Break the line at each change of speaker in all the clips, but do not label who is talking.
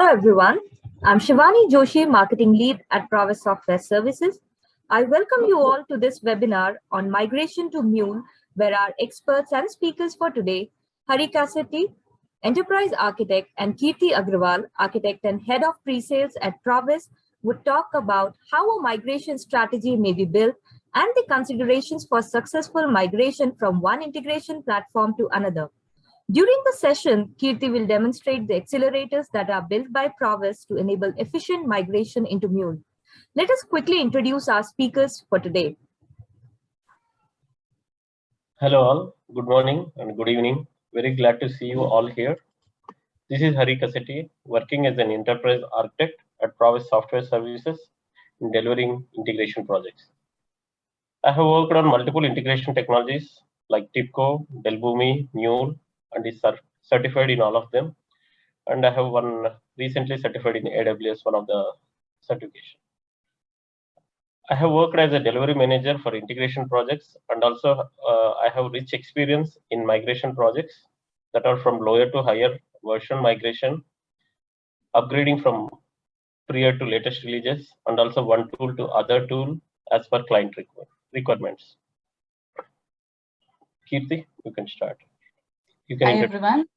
Hello everyone, I'm Shivani Joshi, Marketing Lead at Prowess Software Services. I welcome you all to this webinar on migration to Mule, where our experts and speakers for today, Hari Kassetti, Enterprise Architect, and Kirti Agrawal, Architect and Head of Pre-Sales at Prowess, would talk about how a migration strategy may be built and the considerations for successful migration from one integration platform to another. During the session, Kirti will demonstrate the accelerators that are built by Prowess to enable efficient migration into Mule. Let us quickly introduce our speakers for today.
Hello all, good morning and good evening. Very glad to see you all here. This is Hari Kassetti, working as an enterprise architect at Prowess Software Services in delivering integration projects. I have worked on multiple integration technologies like TIBCO, Delboomi, Mule, and is certified in all of them. And I have recently certified in AWS, one of the certification. I have worked as a delivery manager for integration projects, and also I have rich experience in migration projects that are from lower to higher version migration, upgrading from prior to latest releases, and also one tool to other tool as per client requirements. Kirti, you can start.
Hi everyone.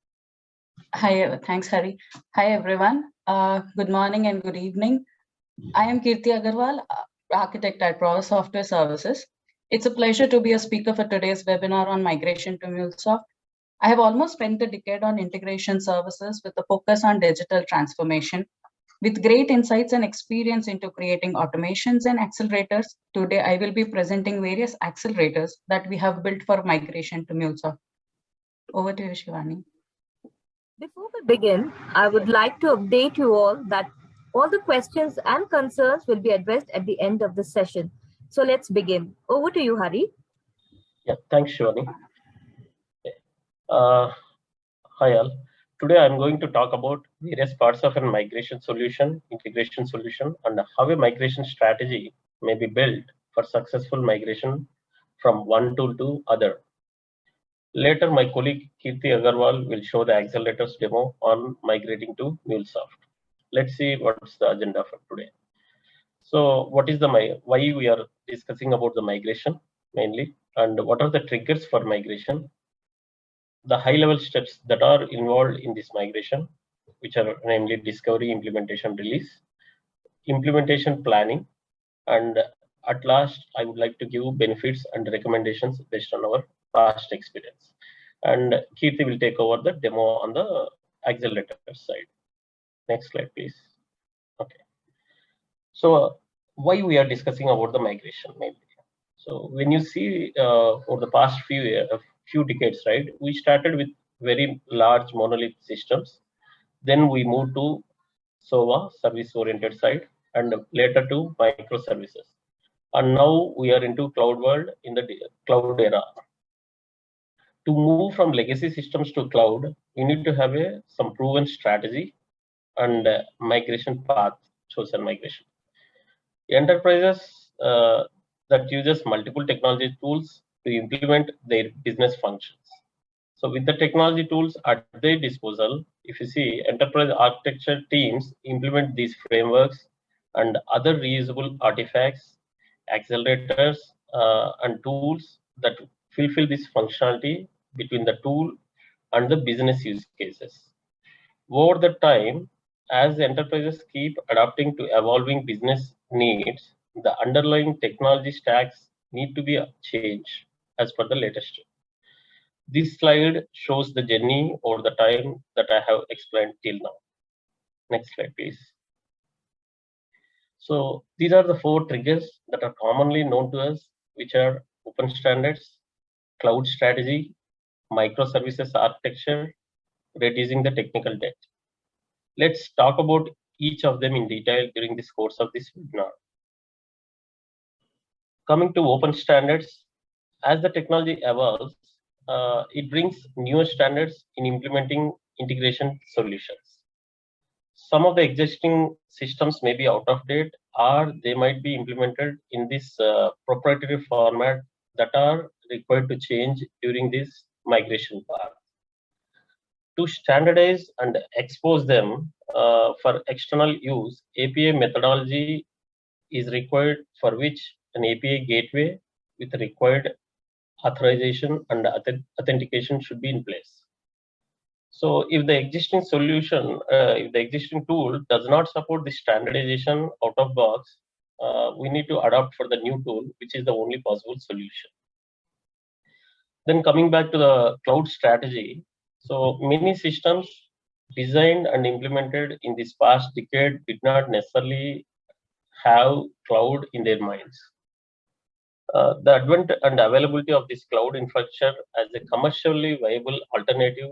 Hi, thanks Hari. Hi everyone. Good morning and good evening. I am Kirti Agarwal, architect at Prowess Software Services. It's a pleasure to be a speaker for today's webinar on migration to MuleSoft. I have almost spent a decade on integration services with a focus on digital transformation. With great insights and experience into creating automations and accelerators, today I will be presenting various accelerators that we have built for migration to MuleSoft. Over to you, Shivani.
Before we begin, I would like to update you all that all the questions and concerns will be addressed at the end of the session. So let's begin. Over to you, Hari.
Yeah, thanks, Shivani. Hi all. Today I'm going to talk about various parts of a migration solution, integration solution, and how a migration strategy may be built for successful migration from one tool to other. Later, my colleague Kirti Agarwal will show the accelerators demo on migrating to MuleSoft. Let's see what's the agenda for today. So, what is why we are discussing about the migration mainly, and what are the triggers for migration? The high-level steps that are involved in this migration, which are namely discovery, implementation, release, implementation planning, and at last, I would like to give benefits and recommendations based on our past experience. And Kirti will take over the demo on the accelerator side. Next slide, please. Okay. So why we are discussing about the migration mainly? So when you see over the past few decades, right, we started with very large monolith systems. Then we moved to SOA, service-oriented side, and later to microservices. And now we are into cloud world in the cloud era. To move from legacy systems to cloud, you need to have some proven strategy and migration path, chosen migration. Enterprises that uses multiple technology tools to implement their business functions. So with the technology tools at their disposal, if you see, enterprise architecture teams implement these frameworks and other reusable artifacts, accelerators, and tools that fulfill this functionality between the tool and the business use cases. Over the time, as enterprises keep adapting to evolving business needs, the underlying technology stacks need to be changed as per the latest. This slide shows the journey over the time that I have explained till now. Next slide, please. So these are the 4 triggers that are commonly known to us, which are open standards, cloud strategy, microservices architecture, reducing the technical debt. Let's talk about each of them in detail during this course of this webinar. Coming to open standards, as the technology evolves, it brings newer standards in implementing integration solutions. Some of the existing systems may be out of date, or they might be implemented in this proprietary format that are required to change during this migration path. To standardize and expose them, for external use, API methodology is required, for which an API gateway with required authorization and authentication should be in place. So if the existing solution, if the existing tool does not support the standardization out of box, we need to adopt for the new tool, which is the only possible solution. Then coming back to the cloud strategy, so many systems designed and implemented in this past decade did not necessarily have cloud in their minds. The advent and availability of this cloud infrastructure as a commercially viable alternative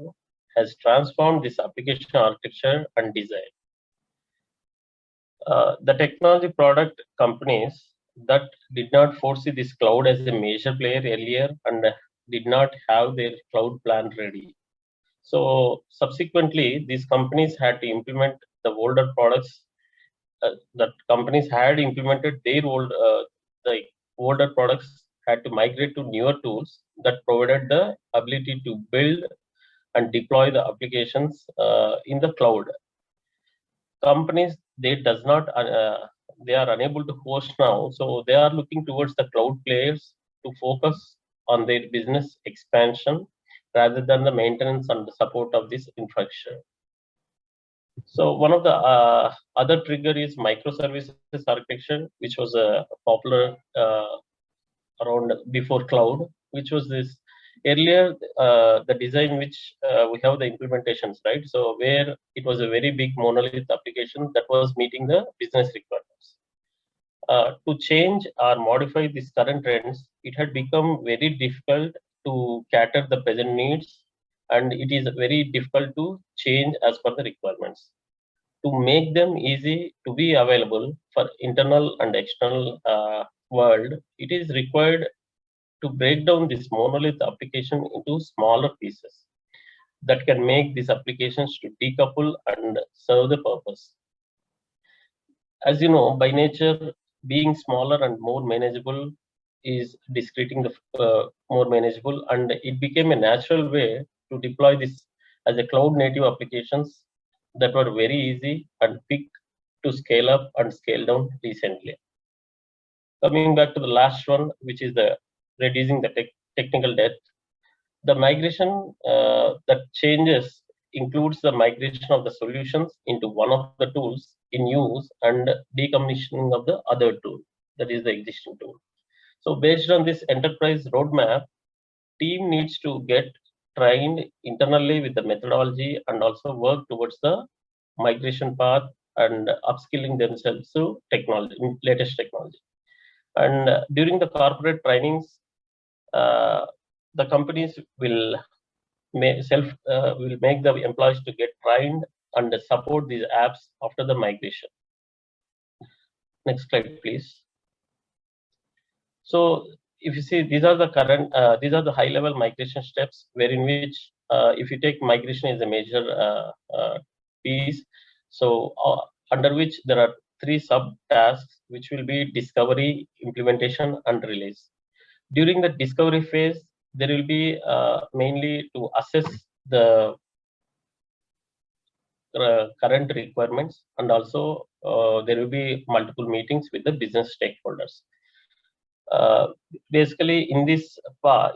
has transformed this application architecture and design. The technology product companies that did not foresee this cloud as a major player earlier and did not have their cloud plan ready. So subsequently, these companies had to implement the older products that companies had implemented their the older products had to migrate to newer tools that provided the ability to build and deploy the applications in the cloud. Companies they are unable to host now, so they are looking towards the cloud players to focus on their business expansion rather than the maintenance and the support of this infrastructure. So one of the other trigger is microservices architecture, which was popular around before cloud, which was this earlier the design which we have the implementations, right? So where it was a very big monolith application that was meeting the business requirements. To change or modify these current trends, it had become very difficult to cater the present needs, and it is very difficult to change as per the requirements. To make them easy to be available for internal and external world, it is required to break down this monolith application into smaller pieces that can make these applications to decouple and serve the purpose. As you know, by nature, being smaller and more manageable is discreting the more manageable, and it became a natural way to deploy this as a cloud native applications that were very easy and quick to scale up and scale down recently. Coming back to the last one, which is the reducing the technical debt. The migration that changes includes the migration of the solutions into one of the tools in use and decommissioning of the other tool, that is the existing tool. So based on this enterprise roadmap, team needs to get trained internally with the methodology and also work towards the migration path and upskilling themselves to technology, latest technology. And during the corporate trainings, the companies will make the employees to get trained and support these apps after the migration. Next slide, please. So if you see, these are the current, these are the high-level migration steps, wherein which, if you take migration as a major piece, so under which there are 3 sub-tasks, which will be discovery, implementation, and release. During the discovery phase, there will be mainly to assess the current requirements, and also there will be multiple meetings with the business stakeholders. Basically, in this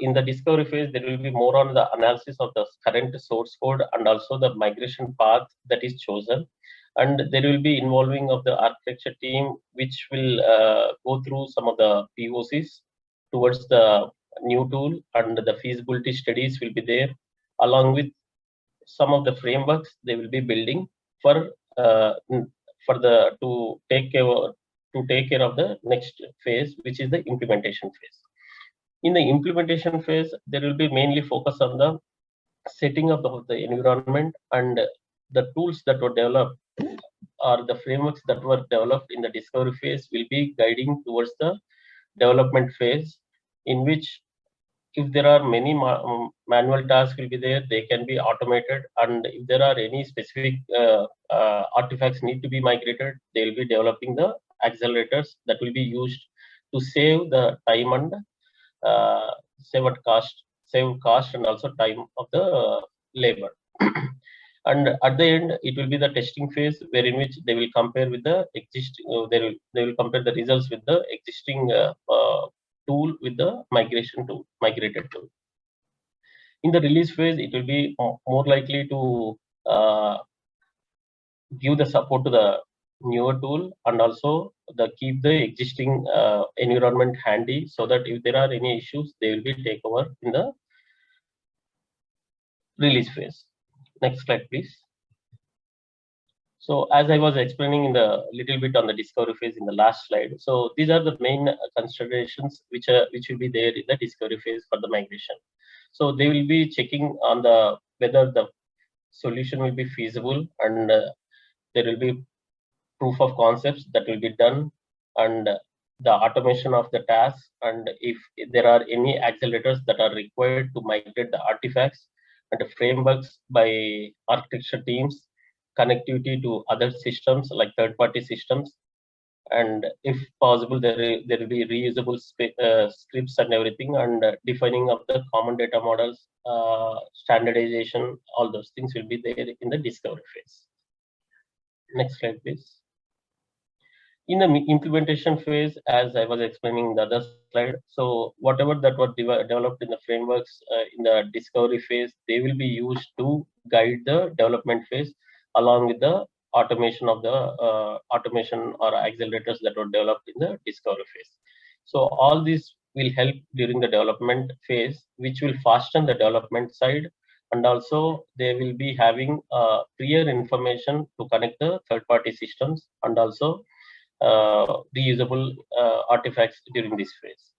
in the discovery phase, there will be more on the analysis of the current source code and also the migration path that is chosen, and there will be involving of the architecture team, which will go through some of the POCs towards the new tool, and the feasibility studies will be there, along with some of the frameworks they will be building for to take care of the next phase, which is the implementation phase. In the implementation phase, there will be mainly focus on the setting up of the environment, and the tools that were developed or the frameworks that were developed in the discovery phase will be guiding towards the development phase, in which if there are many manual tasks will be there, they can be automated, and if there are any specific artifacts need to be migrated, they will be developing the accelerators that will be used to save the time and save cost and also time of the labor. And at the end, it will be the testing phase, where in which they will compare with the existing. They will compare the results with the existing tool with the migrated tool. In the release phase, it will be more likely to give the support to the newer tool, and also keep the existing environment handy, so that if there are any issues, they will be take over in the release phase. Next slide, please. So as I was explaining in the little bit on the discovery phase in the last slide, so these are the main considerations which will be there in the discovery phase for the migration. So they will be checking on the whether the solution will be feasible, and there will be proof of concepts that will be done, and the automation of the tasks, and if there are any accelerators that are required to migrate the artifacts, and the frameworks by architecture teams, connectivity to other systems like third-party systems, and if possible, there will be reusable scripts and everything, and defining of the common data models, standardization, all those things will be there in the discovery phase. Next slide, please. In the implementation phase, as I was explaining in the other slide, so whatever that was developed in the frameworks in the discovery phase, they will be used to guide the development phase, along with the automation of the automation or accelerators that were developed in the discovery phase. So all these will help during the development phase, which will fasten the development side, and also they will be having prior information to connect the third-party systems, and also reusable artifacts during this phase.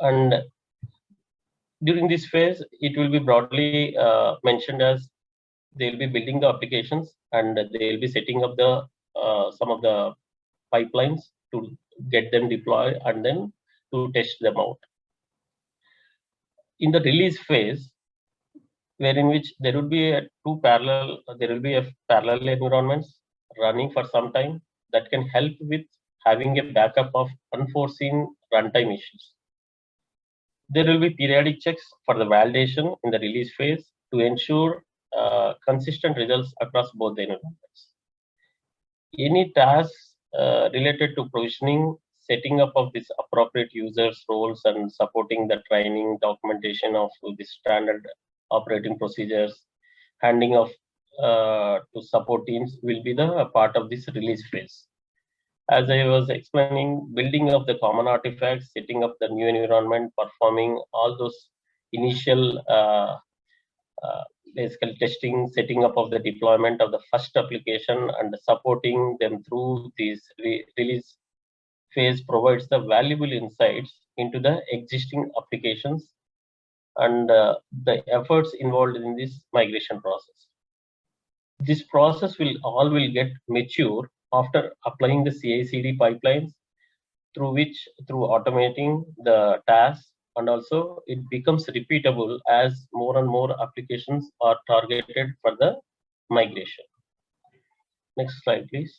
And during this phase, it will be broadly mentioned as they will be building the applications, and they will be setting up the some of the pipelines to get them deployed, and then to test them out. In the release phase, wherein which there will be a parallel environments running for some time, that can help with having a backup of unforeseen runtime issues. There will be periodic checks for the validation in the release phase to ensure consistent results across both the environments. Any tasks related to provisioning, setting up of these appropriate users roles, and supporting the training documentation of the standard operating procedures, handing off to support teams will be the part of this release phase. As I was explaining, building of the common artifacts, setting up the new environment, performing all those initial basically testing, setting up of the deployment of the first application, and supporting them through this release phase provides the valuable insights into the existing applications and the efforts involved in this migration process. This process will get mature after applying the CI/CD pipelines, through automating the tasks, and also it becomes repeatable as more and more applications are targeted for the migration. Next slide, please.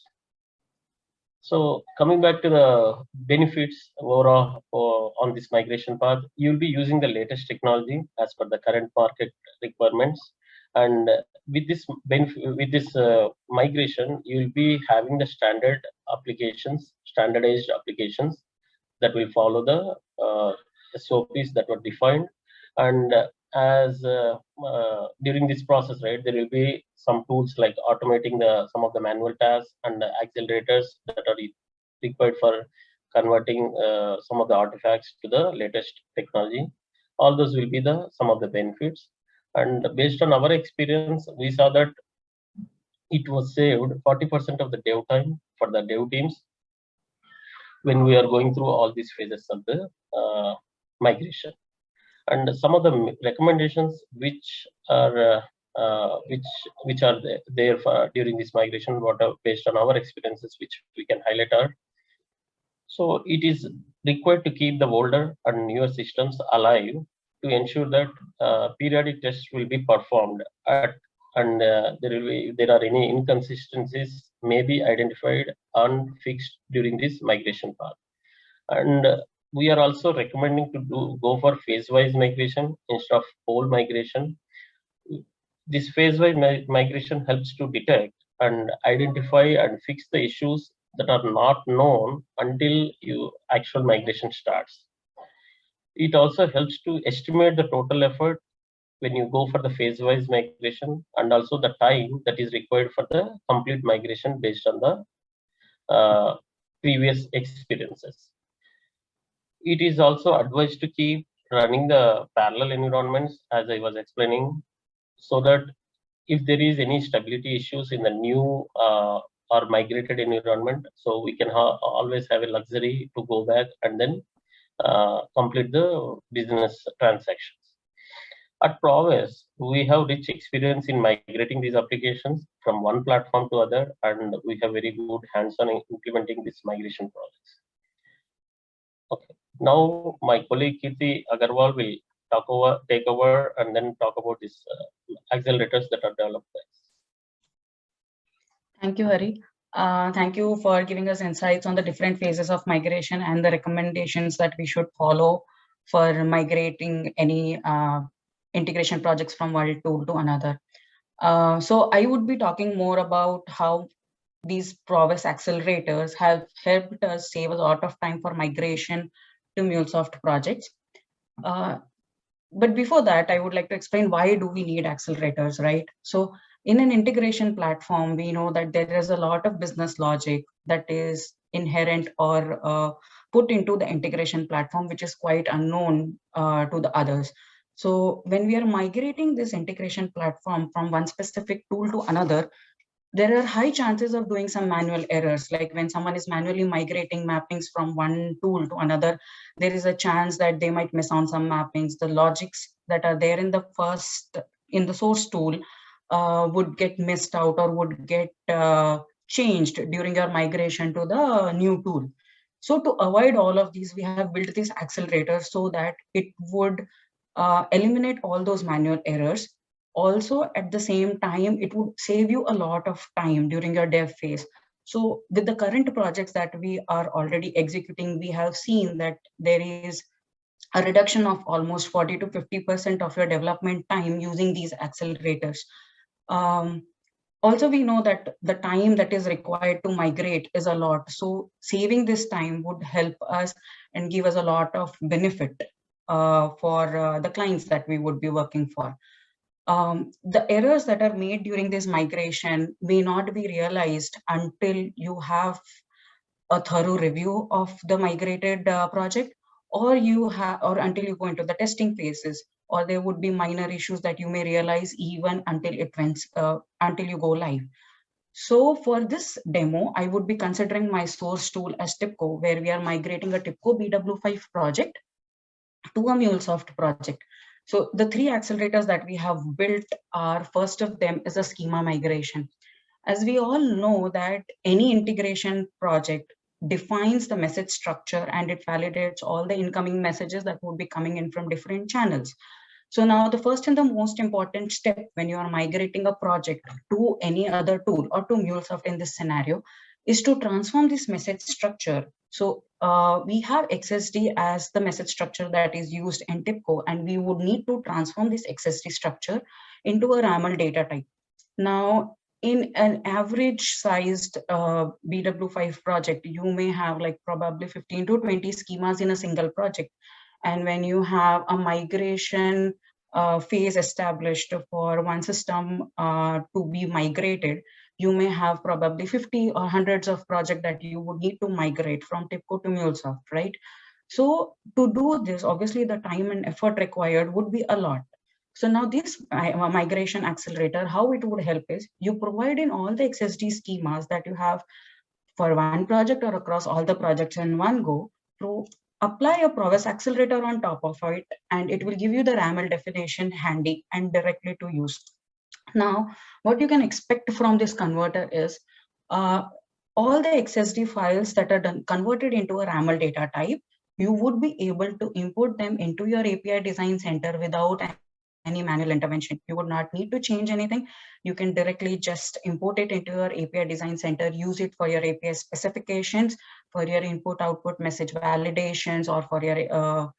So coming back to the benefits overall on this migration path, you'll be using the latest technology as per the current market requirements. And with this migration, you'll be having the standardized applications that will follow the SOPs that were defined. And as during this process, right, there will be some tools like automating some of the manual tasks, and the accelerators that are required for converting some of the artifacts to the latest technology. All those will be some of the benefits. And based on our experience, we saw that it was saved 40% of the dev time for the dev teams when we are going through all these phases of the migration. And some of the recommendations which are there for during this migration, what are based on our experiences, which we can highlight are. So it is required to keep the older and newer systems alive, to ensure that periodic tests will be performed and there are any inconsistencies may be identified and fixed during this migration path. And we are also recommending to go for phase-wise migration instead of whole migration. This phase-wise migration helps to detect and identify and fix the issues that are not known until actual migration starts. It also helps to estimate the total effort when you go for the phase-wise migration, and also the time that is required for the complete migration based on the previous experiences. It is also advised to keep running the parallel environments, as I was explaining, so that if there is any stability issues in the new or migrated environment, so we can always have a luxury to go back and then complete the business transactions. At Prowess, we have rich experience in migrating these applications from one platform to other, and we have very good hands-on in implementing this migration projects. Okay. Now, my colleague Kirti Agarwal will take over and then talk about these accelerators that are developed.
Thank you, Hari. Thank you for giving us insights on the different phases of migration and the recommendations that we should follow for migrating any integration projects from one tool to another. So I would be talking more about how these Prowess accelerators have helped us save a lot of time for migration to MuleSoft projects. But before that, I would like to explain why do we need accelerators, right? So in an integration platform, we know that there is a lot of business logic that is inherent or put into the integration platform, which is quite unknown to the others. So when we are migrating this integration platform from one specific tool to another, there are high chances of doing some manual errors. Like when someone is manually migrating mappings from one tool to another, there is a chance that they might miss on some mappings. The logics that are there in the source tool would get missed out or would get changed during your migration to the new tool. So to avoid all of these, we have built this accelerator so that it would eliminate all those manual errors. Also, at the same time, it would save you a lot of time during your dev phase. So with the current projects that we are already executing, we have seen that there is a reduction of almost 40 to 50% of your development time using these accelerators. Also, we know that the time that is required to migrate is a lot. So saving this time would help us and give us a lot of benefit for the clients that we would be working for. The errors that are made during this migration may not be realized until you have a thorough review of the migrated project, or until you go into the testing phases, or there would be minor issues that you may realize even until you go live. So for this demo, I would be considering my source tool as TIBCO, where we are migrating a TIBCO BW5 project to a MuleSoft project. So the three accelerators that we have built are, first of them is a schema migration. As we all know that any integration project defines the message structure and it validates all the incoming messages that would be coming in from different channels. So now the first and the most important step when you are migrating a project to any other tool or to MuleSoft in this scenario is to transform this message structure. So we have XSD as the message structure that is used in TIBCO, and we would need to transform this XSD structure into a RAML data type. Now, in an average sized BW5 project, you may have like probably 15 to 20 schemas in a single project. And when you have a migration phase established for one system to be migrated, you may have probably 50 or hundreds of projects that you would need to migrate from TIBCO to MuleSoft, right? So to do this, obviously the time and effort required would be a lot. So now this migration accelerator, how it would help is you provide in all the XSD schemas that you have for one project or across all the projects in one go, to apply a Prowess accelerator on top of it, and it will give you the RAML definition handy and directly to use. Now, what you can expect from this converter is all the XSD files that are converted into a RAML data type, you would be able to import them into your API design center without any manual intervention. You would not need to change anything. You can directly just import it into your API design center, use it for your API specifications, for your input output message validations, or for your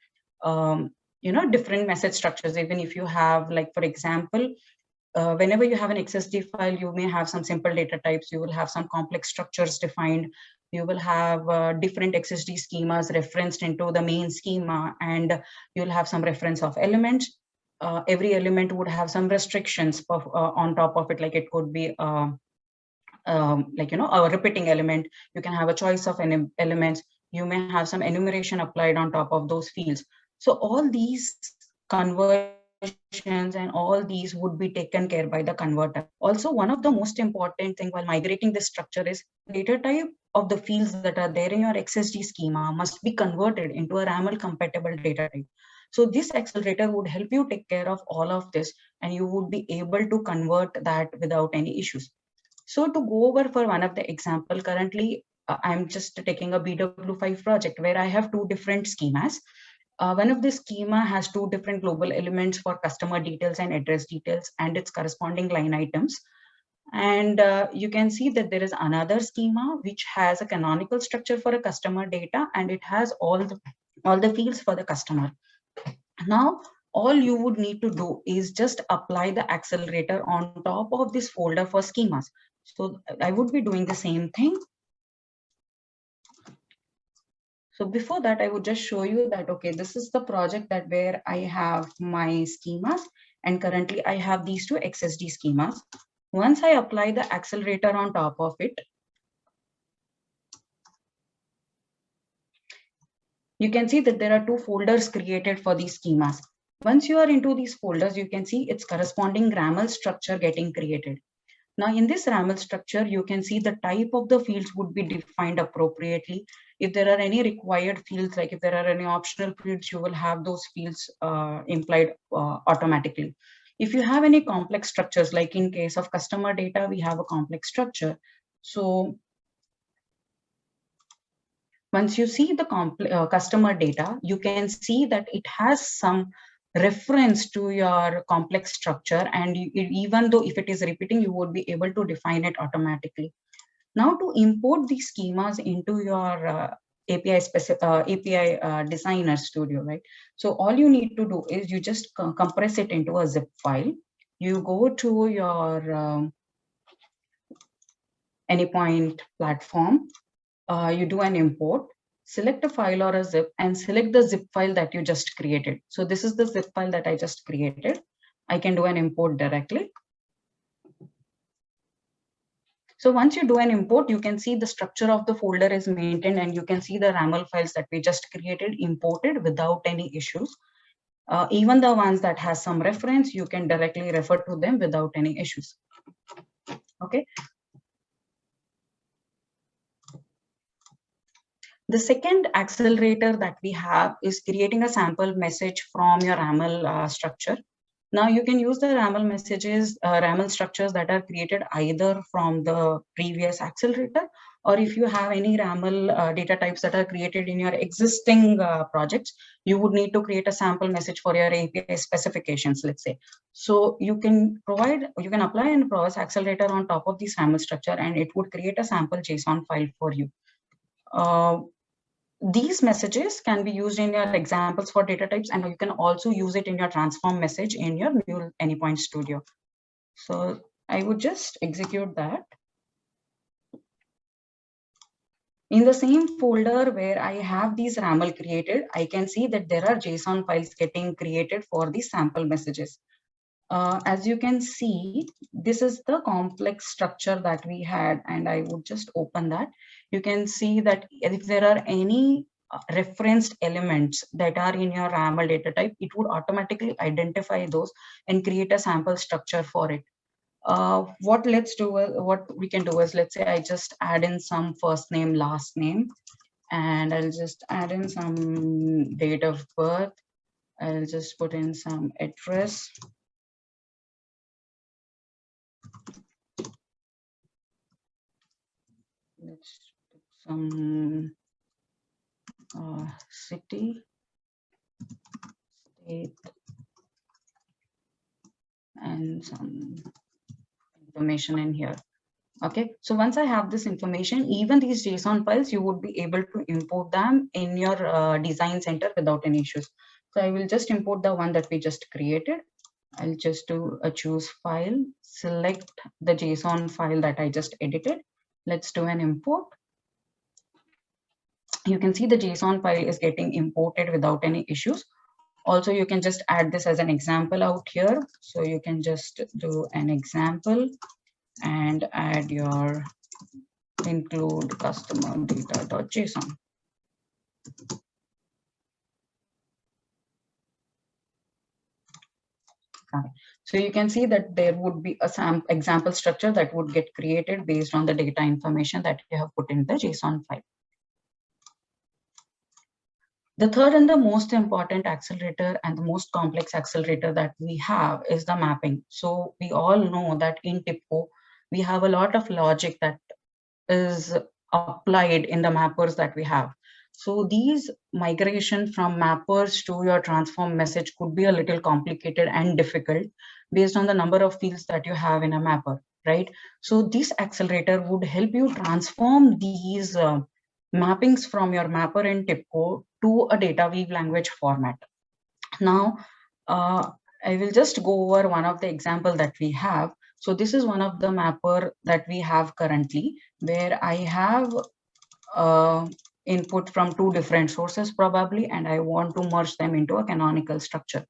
different message structures. Even if you have, like, for example, whenever you have an XSD file, you may have some simple data types, you will have some complex structures defined, you will have different XSD schemas referenced into the main schema, and you'll have some reference of elements. Every element would have some restrictions on top of it, like it could be like, a repeating element. You can have a choice of elements. You may have some enumeration applied on top of those fields. So all these conversions and all these would be taken care by the converter. Also, one of the most important thing while migrating this structure is data type of the fields that are there in your XSD schema must be converted into a RAML compatible data type. So this accelerator would help you take care of all of this, and you would be able to convert that without any issues. So to go over for one of the example, currently I'm just taking a BW5 project where I have two different schemas. One of the schema has two different global elements for customer details and address details and its corresponding line items. And you can see that there is another schema which has a canonical structure for a customer data, and it has all the fields for the customer. Now, all you would need to do is just apply the accelerator on top of this folder for schemas. So I would be doing the same thing. So before that, I would just show you that, okay, this is the project that where I have my schemas, and currently I have these two XSD schemas. Once I apply the accelerator on top of it, you can see that there are two folders created for these schemas. Once you are into these folders, you can see its corresponding RAML structure getting created. Now in this RAML structure, you can see the type of the fields would be defined appropriately. If there are any required fields, like if there are any optional fields, you will have those fields implied automatically. If you have any complex structures, like in case of customer data, we have a complex structure. So once you see the customer data, you can see that it has some reference to your complex structure, and even though if it is repeating, you would be able to define it automatically. Now to import these schemas into your API designer studio, right? So all you need to do is you just compress it into a zip file. You go to your Anypoint platform. You do an import, select a file or a zip, and select the zip file that you just created. So this is the zip file that I just created. I can do an import directly. So once you do an import, you can see the structure of the folder is maintained, and you can see the RAML files that we just created imported without any issues. Even the ones that has some reference, you can directly refer to them without any issues. Okay. The second accelerator that we have is creating a sample message from your RAML structure. Now you can use the RAML messages, RAML structures that are created either from the previous accelerator, or if you have any RAML data types that are created in your existing projects, you would need to create a sample message for your API specifications, let's say. So you can apply an Prowess accelerator on top of this RAML structure, and it would create a sample JSON file for you. These messages can be used in your examples for data types, and you can also use it in your transform message in your Mule Anypoint Studio. So I would just execute that. In the same folder where I have these RAML created, I can see that there are JSON files getting created for these sample messages. As you can see, this is the complex structure that we had, and I would just open that. You can see that if there are any referenced elements that are in your RAML data type, it would automatically identify those and create a sample structure for it. What we can do is, let's say I just add in some first name, last name, and I'll just add in some date of birth. I'll just put in some address. Let's put some city, state, and some information in here. Okay, so once I have this information, even these JSON files, you would be able to import them in your design center without any issues. So I will just import the one that we just created. I'll just do a choose file, select the JSON file that I just edited. Let's do an import. You can see the JSON file is getting imported without any issues. Also, you can just add this as an example out here. So you can just do an example and add your include customer data.json. Okay. So you can see that there would be a example structure that would get created based on the data information that you have put in the JSON file. The third and the most important accelerator and the most complex accelerator that we have is the mapping. So we all know that in TIPCO, we have a lot of logic that is applied in the mappers that we have. So these migration from mappers to your transform message could be a little complicated and difficult based on the number of fields that you have in a mapper, right? So this accelerator would help you transform these mappings from your mapper in TIPCO to a data weave language format. Now, I will just go over one of the example that we have. So this is one of the mapper that we have currently, where I have input from two different sources probably, and I want to merge them into a canonical structure.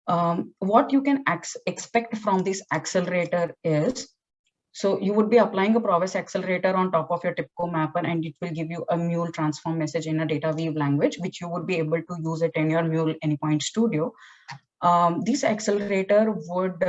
What you can expect from this accelerator is, so you would be applying a Prowess accelerator on top of your TIPCO mapper, and it will give you a Mule transform message in a data weave language, which you would be able to use it in your Mule Anypoint Studio. This accelerator would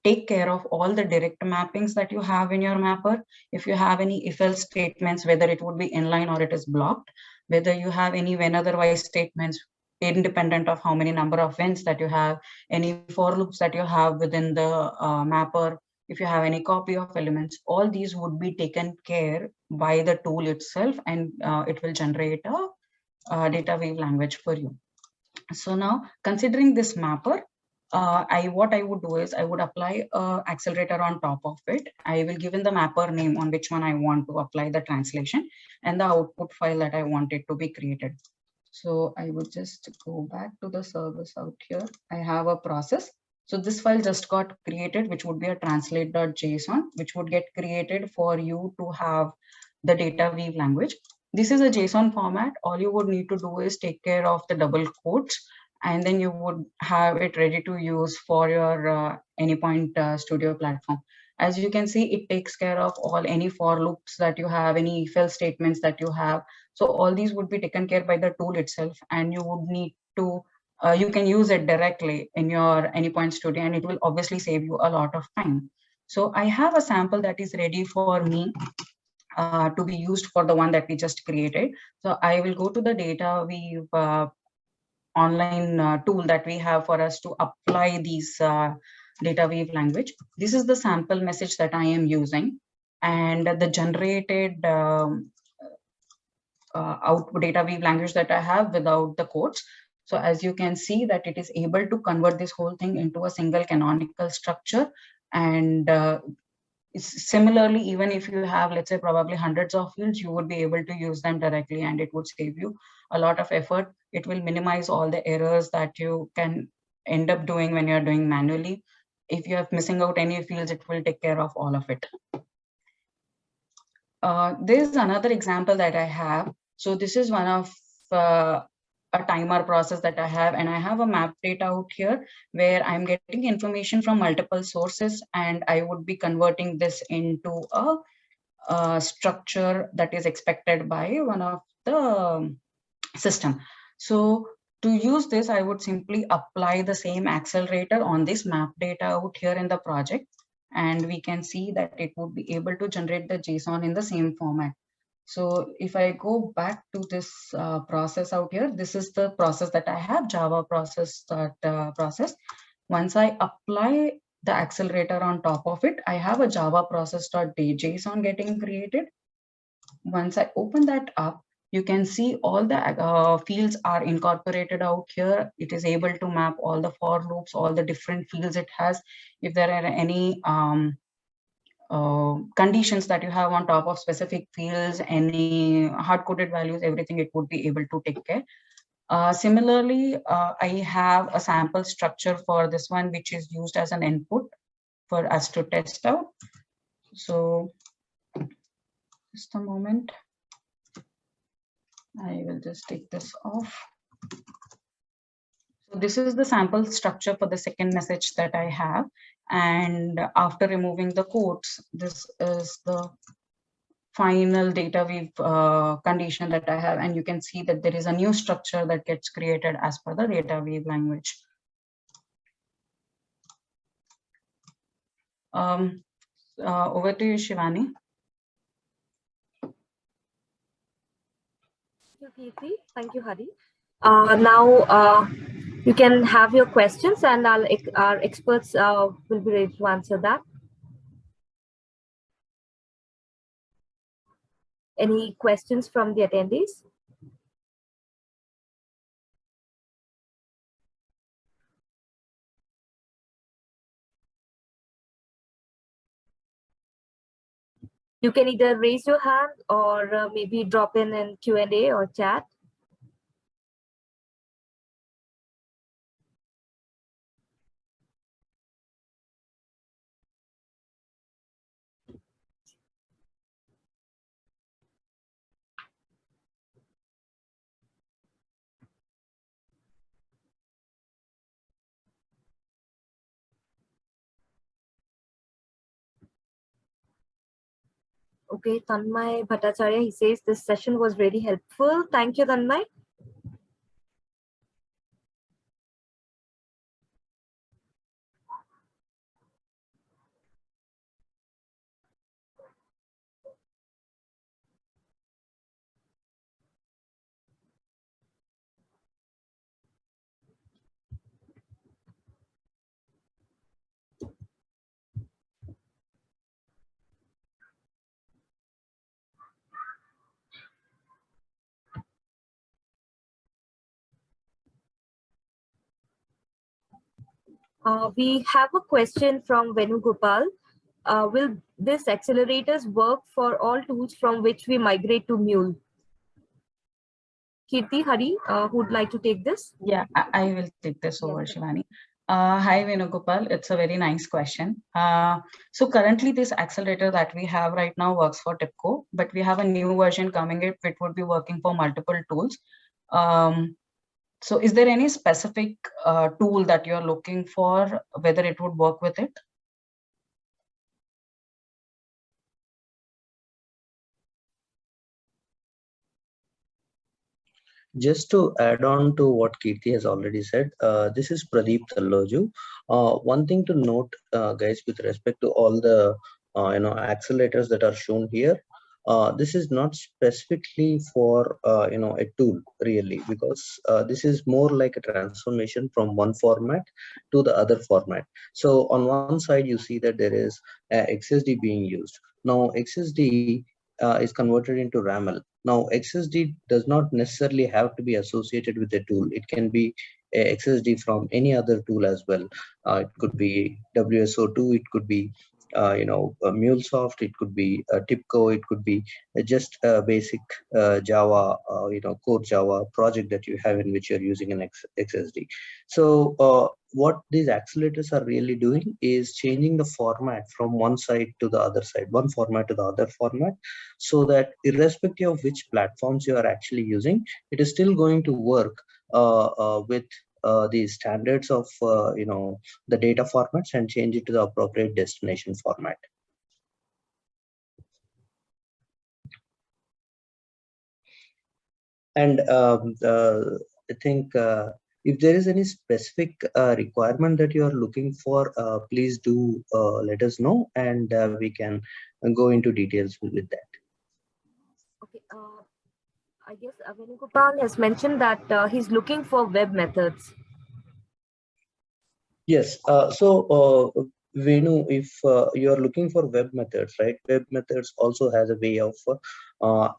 take care of all the direct mappings that you have in your mapper. If you have any if-else statements, whether it would be inline or it is blocked, whether you have any when otherwise statements, independent of how many number of whens that you have, any for loops that you have within the mapper, if you have any copy of elements, all these would be taken care by the tool itself, and it will generate a data weave language for you. So now, considering this mapper, what I would do is I would apply accelerator on top of it. I will give in the mapper name on which one I want to apply the translation and the output file that I want it to be created. So I would just go back to the service out here. I have a process. So this file just got created, which would be a translate.json, which would get created for you to have the data weave language. This is a JSON format. All you would need to do is take care of the double quotes, and then you would have it ready to use for your Anypoint Studio platform. As you can see, it takes care of all any for loops that you have, any if-else statements that you have. So all these would be taken care by the tool itself, and you would need to, you can use it directly in your Anypoint Studio, and it will obviously save you a lot of time. So I have a sample that is ready for me to be used for the one that we just created. So I will go to the data weave online tool that we have for us to apply these data weave language. This is the sample message that I am using, and the generated output data weave language that I have without the quotes. So as you can see that it is able to convert this whole thing into a single canonical structure. And similarly, even if you have, let's say, probably hundreds of fields, you would be able to use them directly, and it would save you a lot of effort. It will minimize all the errors that you can end up doing when you're doing manually. If you are missing out any fields, it will take care of all of it. There's another example that I have. So this is one of a timer process that I have, and I have a map data out here where I'm getting information from multiple sources, and I would be converting this into a structure that is expected by one of the system. So to use this, I would simply apply the same accelerator on this map data out here in the project, and we can see that it would be able to generate the JSON in the same format. So if I go back to this process out here, this is the process that I have, Java process process. Once I apply the accelerator on top of it, I have a Java process.json getting created. Once I open that up, you can see all the fields are incorporated out here. It is able to map all the for loops, all the different fields it has. If there are any conditions that you have on top of specific fields, any hard-coded values, everything it would be able to take care. Similarly, I have a sample structure for this one, which is used as an input for us to test out. So just a moment. I will just take this off. So this is the sample structure for the second message that I have. And after removing the quotes, this is the final data weave condition that I have. And you can see that there is a new structure that gets created as per the data weave language. Over to you, Shivani.
Thank you, Kirti. Thank you, Hari. Now you can have your questions, and our experts will be ready to answer that. Any questions from the attendees? You can either raise your hand or maybe drop in Q&A or chat. Okay, Tanmay Bhattacharya, he says this session was very helpful. Thank you, Tanmay. We have a question from Venugopal. Will this accelerators work for all tools from which we migrate to Mule? Kirti, Hari, who would like to take this?
Yeah, I will take this over, Shivani. Hi, Venugopal. It's a very nice question. So currently this accelerator that we have right now works for TIPCO, but we have a new version coming it. It would be working for multiple tools. So is there any specific tool that you're looking for, whether it would work with it?
Just to add on to what Kirti has already said, this is Pradeep Talloju. One thing to note, guys, with respect to all the accelerators that are shown here, this is not specifically for a tool really, because this is more like a transformation from one format to the other format. So on one side you see that there is XSD being used. Now XSD is converted into RAML. Now XSD does not necessarily have to be associated with a tool. It can be a XSD from any other tool as well. It could be WSO2, it could be MuleSoft, it could be TIPCO, it could be just a basic Java, core Java project that you have in which you're using an XSD. So what these accelerators are really doing is changing the format from one side to the other side, one format to the other format, so that irrespective of which platforms you are actually using, it is still going to work with the standards of the data formats and change it to the appropriate destination format. And I think if there is any specific requirement that you are looking for, please do let us know, and we can go into details with that.
Okay, I guess Venugopal has mentioned that he's looking for web methods.
Yes, Venu, if you are looking for web methods, right? Web methods also has a way of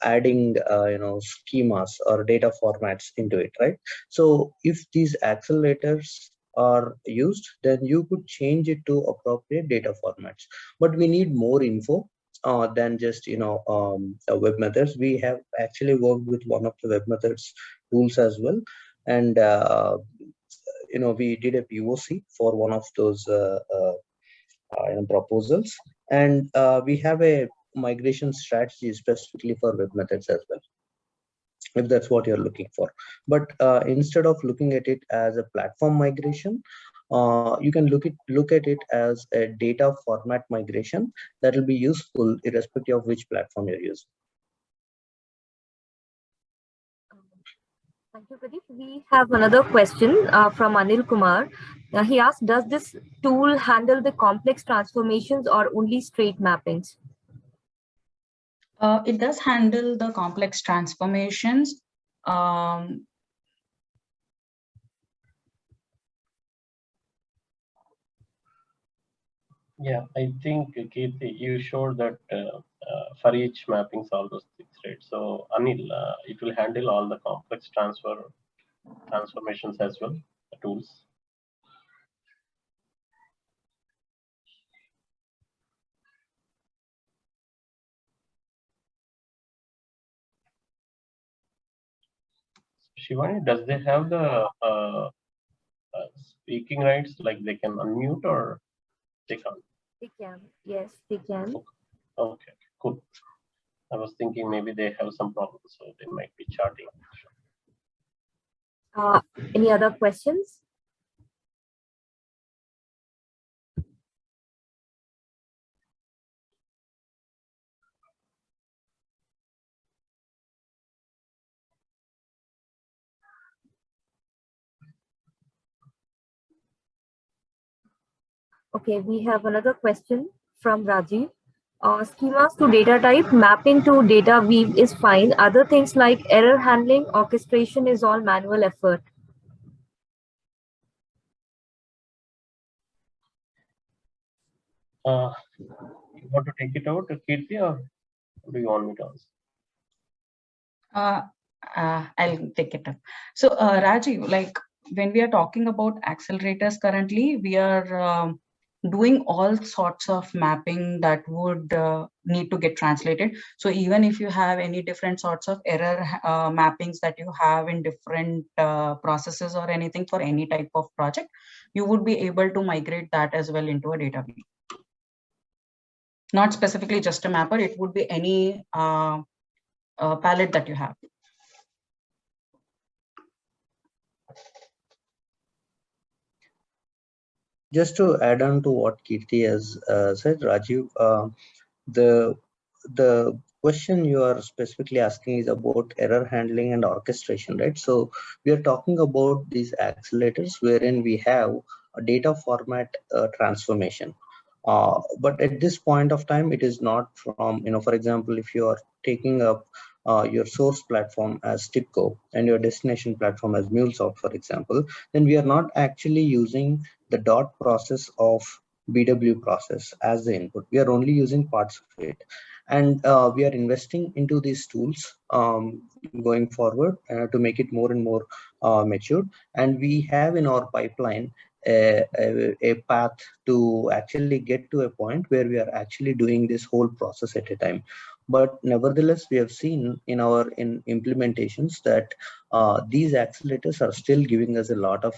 adding, schemas or data formats into it, right? So if these accelerators are used, then you could change it to appropriate data formats. But we need more info than just web methods. We have actually worked with one of the web methods tools as well. and we did a POC for one of those proposals, and we have a migration strategy specifically for web methods as well, if that's what you're looking for. But instead of looking at it as a platform migration, you can look at it as a data format migration that will be useful irrespective of which platform you're using.
Thank you, Pradeep. We have another question from Anil Kumar. He asked, does this tool handle the complex transformations or only straight mappings?
It does handle the complex transformations.
Yeah, I think Kirti, you showed that for each mappings, all those things, right? So Anil, it will handle all the complex transformations as well, the tools. Shivani, does they have the speaking rights, like they can unmute or they can't?
They can. Yes, they can.
Okay, cool. I was thinking maybe they have some problems, so they might be chatting.
Any other questions? Okay, we have another question from Rajiv. Schemas to data type, mapping to data weave is fine. Other things like error handling, orchestration is all manual effort.
You want to take it out, Kirti, or do you want me to answer?
I'll take it up. So Rajiv, like when we are talking about accelerators currently, we are doing all sorts of mapping that would need to get translated. So even if you have any different sorts of error mappings that you have in different processes or anything for any type of project, you would be able to migrate that as well into a database. Not specifically just a mapper, it would be any palette that you have.
Just to add on to what Kirti has said, Rajiv, the question you are specifically asking is about error handling and orchestration, right? So we are talking about these accelerators wherein we have a data format transformation. But at this point of time, it is not from, for example, if you are taking up your source platform as TIBCO and your destination platform as MuleSoft, for example, then we are not actually using the dot process of BW process as the input. We are only using parts of it. And we are investing into these tools going forward to make it more and more matured. And we have in our pipeline a path to actually get to a point where we are actually doing this whole process at a time. But nevertheless, we have seen in our implementations that these accelerators are still giving us a lot of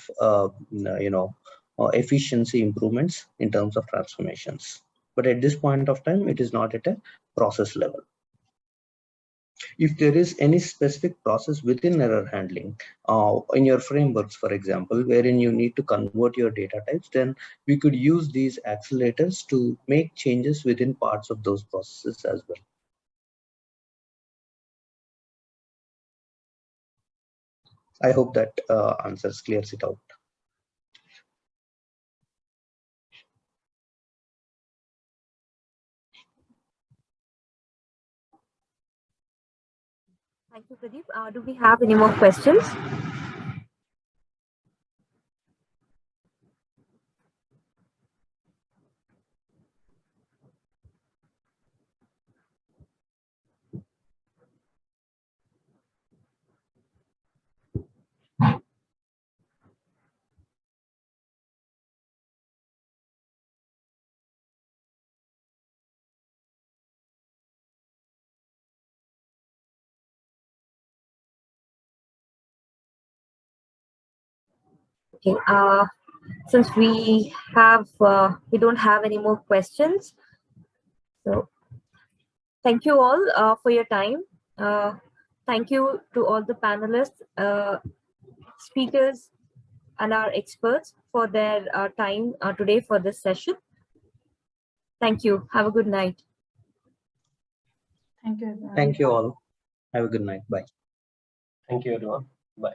efficiency improvements in terms of transformations. But at this point of time, it is not at a process level. If there is any specific process within error handling in your frameworks, for example, wherein you need to convert your data types, then we could use these accelerators to make changes within parts of those processes as well. I hope that answers clears it out.
Thank you, Pradeep. Do we have any more questions? Okay. Since we don't have any more questions, so thank you all for your time. Thank you to all the panelists, speakers, and our experts for their time today for this session. Thank you. Have a good night.
Thank you, everyone.
Thank you all. Have a good night. Bye.
Thank you, everyone. Bye.